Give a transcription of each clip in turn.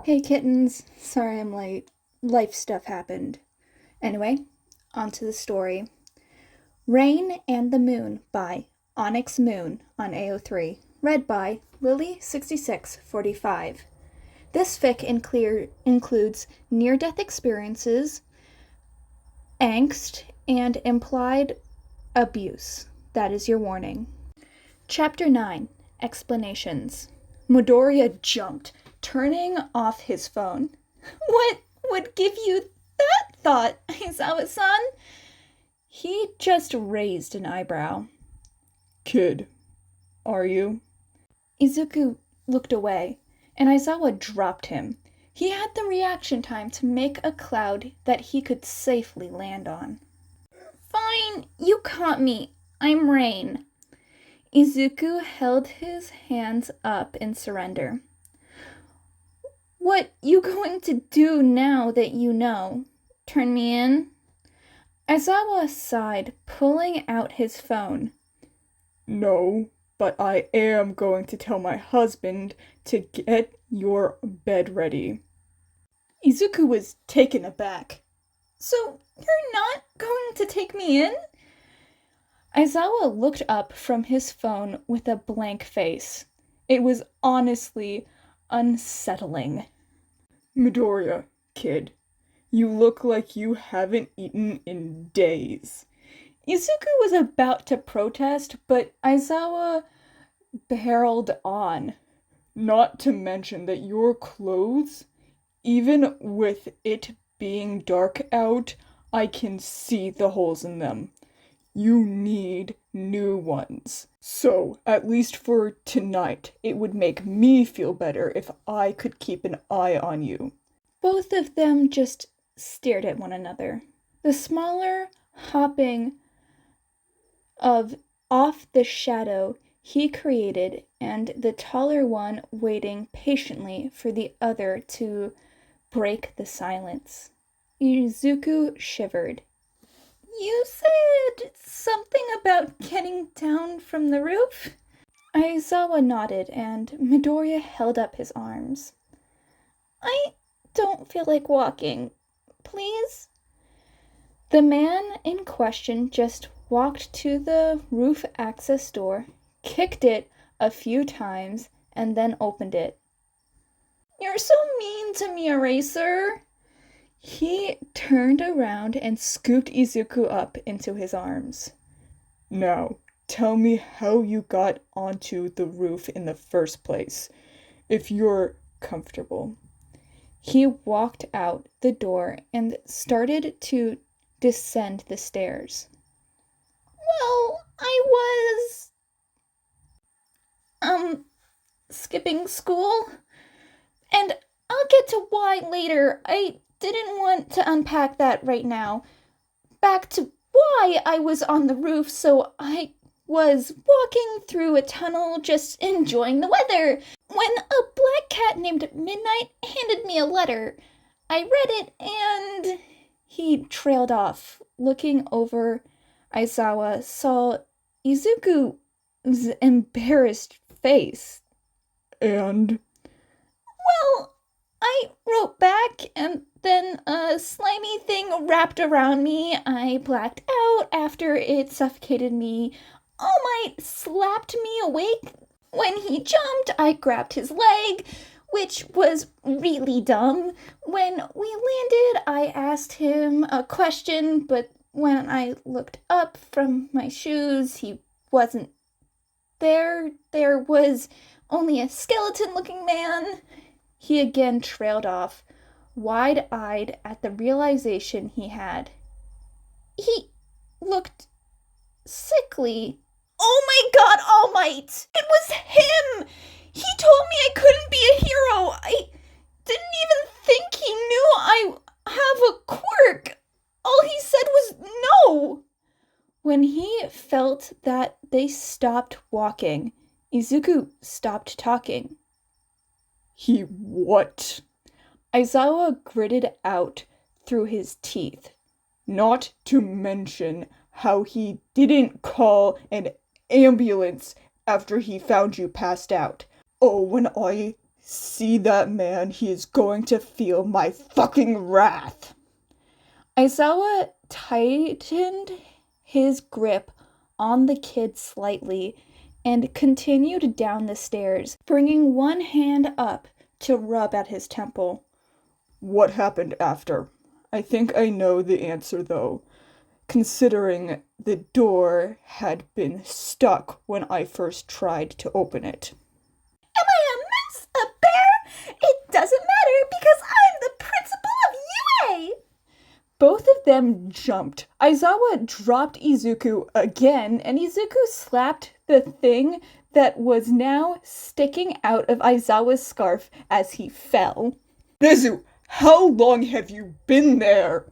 Hey kittens, sorry I'm late. Life stuff happened. Anyway, on to the story. Rain and the Moon by Onyx Moon on AO3. Read by Lily6645. This fic includes near-death experiences, angst, and implied abuse. That is your warning. Chapter 9. Explanations. Midoriya jumped, turning off his phone. What would give you that thought, Aizawa-san? He just raised an eyebrow. Kid, are you? Izuku looked away, and Aizawa dropped him. He had the reaction time to make a cloud that he could safely land on. Fine, you caught me. I'm Rain. Izuku held his hands up in surrender. What you going to do now that you know? Turn me in? Aizawa sighed, pulling out his phone. No, but I am going to tell my husband to get your bed ready. Izuku was taken aback. So, you're not going to take me in? Aizawa looked up from his phone with a blank face. It was honestly unsettling. Midoriya, kid, you look like you haven't eaten in days. Izuku was about to protest, but Aizawa barreled on. Not to mention that your clothes, even with it being dark out, I can see the holes in them. You need new ones. So, at least for tonight, it would make me feel better if I could keep an eye on you. Both of them just stared at one another. The smaller hopping off the shadow he created, and the taller one waiting patiently for the other to break the silence. Izuku shivered. You said something about getting down from the roof? Aizawa nodded, and Midoriya held up his arms. I don't feel like walking. Please? The man in question just walked to the roof access door, kicked it a few times, and then opened it. You're so mean to me, Eraser. He turned around and scooped Izuku up into his arms. Now, tell me how you got onto the roof in the first place, if you're comfortable. He walked out the door and started to descend the stairs. Well, I was skipping school, and I'll get to why later. I didn't want to unpack that right now. Back to why I was on the roof, so I was walking through a tunnel just enjoying the weather when a black cat named Midnight handed me a letter. I read it and he trailed off. Looking over, Aizawa saw Izuku's embarrassed face. And? Well, I wrote back, and then a slimy thing wrapped around me. I blacked out after it suffocated me. All Might slapped me awake. When he jumped, I grabbed his leg, which was really dumb. When we landed, I asked him a question, but when I looked up from my shoes, he wasn't there. There was only a skeleton-looking man. He again trailed off, wide-eyed at the realization he had. He looked sickly. Oh my god, All Might! It was him! He told me I couldn't be a hero! I didn't even think he knew I have a quirk! All he said was no! When he felt that they stopped walking, Izuku stopped talking. He what? Aizawa gritted out through his teeth. Not to mention how he didn't call an ambulance after he found you passed out. Oh, when I See that man? He is going to feel my fucking wrath. Aizawa tightened his grip on the kid slightly and continued down the stairs, bringing one hand up to rub at his temple. What happened after? I think I know the answer, though, considering the door had been stuck when I first tried to open it. Am I a mess? A bear? It doesn't matter because I'm the principal of UA! Both of them jumped. Aizawa dropped Izuku again, and Izuku slapped the thing that was now sticking out of Aizawa's scarf as he fell. Nezu, how long have you been there?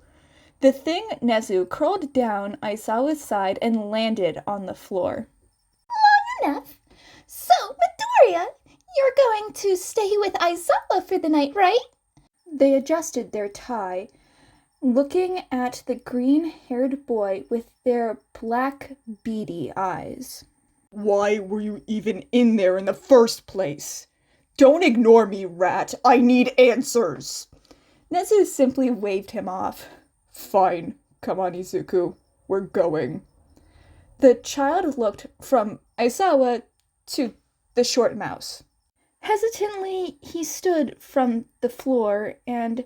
The thing, Nezu, curled down Aizawa's side and landed on the floor. Long enough. So, Midoriya, you're going to stay with Aizawa for the night, right? They adjusted their tie, looking at the green-haired boy with their black, beady eyes. Why were you even in there in the first place? Don't ignore me, rat. I need answers. Nezu simply waved him off. Fine. Come on, Izuku. We're going. The child looked from Aizawa to the short mouse. Hesitantly, he stood from the floor and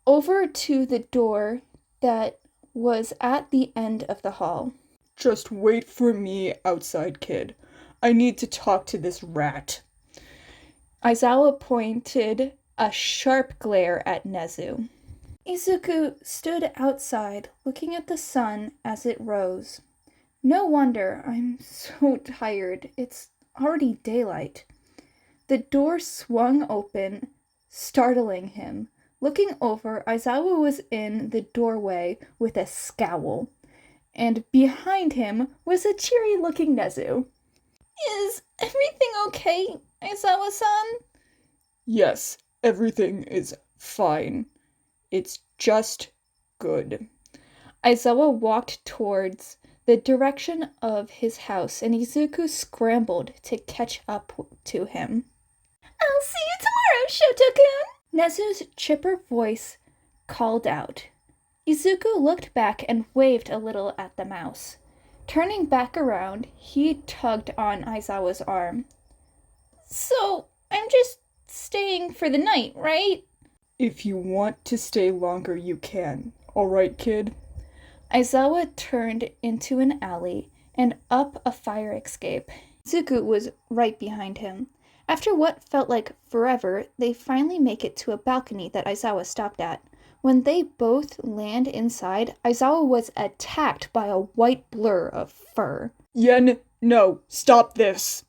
over to the door that was at the end of the hall. Just wait for me outside, kid. I need to talk to this rat. Aizawa pointed a sharp glare at Nezu. Izuku stood outside, looking at the sun as it rose. No wonder I'm so tired. It's already daylight. The door swung open, startling him. Looking over, Aizawa was in the doorway with a scowl, and behind him was a cheery-looking Nezu. Is everything okay, Aizawa-san? Yes, everything is fine. It's just good. Aizawa walked towards the direction of his house, and Izuku scrambled to catch up to him. I'll see you tomorrow, Shoto-kun! Nezu's chipper voice called out. Izuku looked back and waved a little at the mouse. Turning back around, he tugged on Aizawa's arm. So, I'm just staying for the night, right? If you want to stay longer, you can. All right, kid? Aizawa turned into an alley and up a fire escape. Izuku was right behind him. After what felt like forever, they finally make it to a balcony that Aizawa stopped at. When they both land inside, Aizawa was attacked by a white blur of fur. Yen, no, stop this.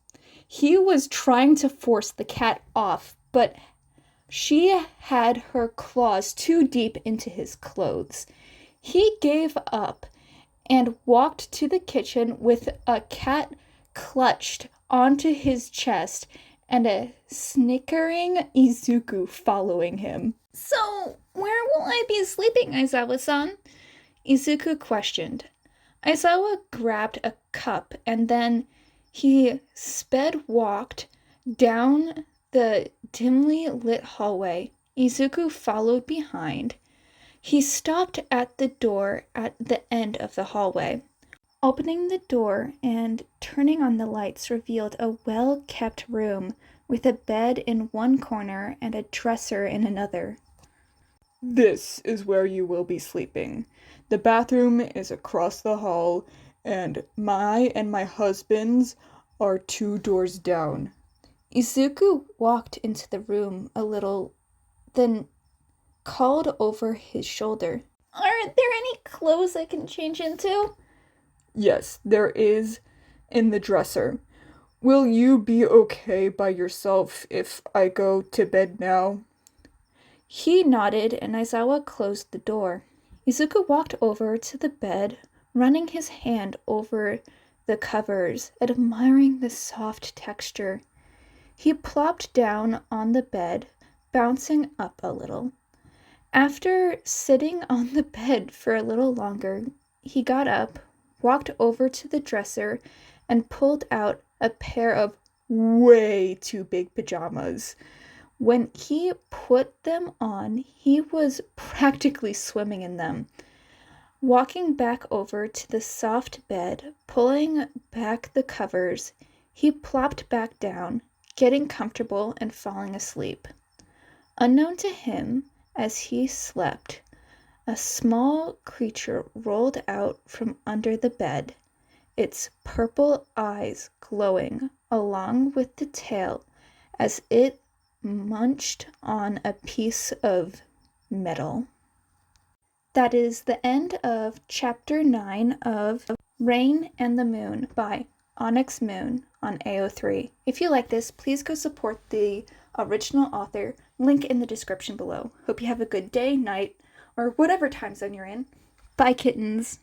He was trying to force the cat off, but she had her claws too deep into his clothes. He gave up and walked to the kitchen with a cat clutched onto his chest and a snickering Izuku following him. So, where will I be sleeping, Aizawa-san? Izuku questioned. Aizawa grabbed a cup and then he walked down the dimly lit hallway. Izuku followed behind. He stopped at the door at the end of the hallway. Opening the door and turning on the lights revealed a well-kept room with a bed in one corner and a dresser in another. This is where you will be sleeping. The bathroom is across the hall, and my husband's are 2 doors down. Izuku walked into the room a little, then called over his shoulder. Aren't there any clothes I can change into? Yes, there is in the dresser. Will you be okay by yourself if I go to bed now? He nodded and Aizawa closed the door. Izuku walked over to the bed, running his hand over the covers, admiring the soft texture. He plopped down on the bed, bouncing up a little. After sitting on the bed for a little longer, he got up, walked over to the dresser, and pulled out a pair of way too big pajamas. When he put them on, he was practically swimming in them. Walking back over to the soft bed, pulling back the covers, he plopped back down, getting comfortable and falling asleep. Unknown to him, as he slept, a small creature rolled out from under the bed, its purple eyes glowing along with the tail as it munched on a piece of metal. That is the end of Chapter 9 of Rain and the Moon by Onyx Moon on AO3. If you like this, please go support the original author. Link in the description below. Hope you have a good day, night, or whatever time zone you're in. Bye, kittens.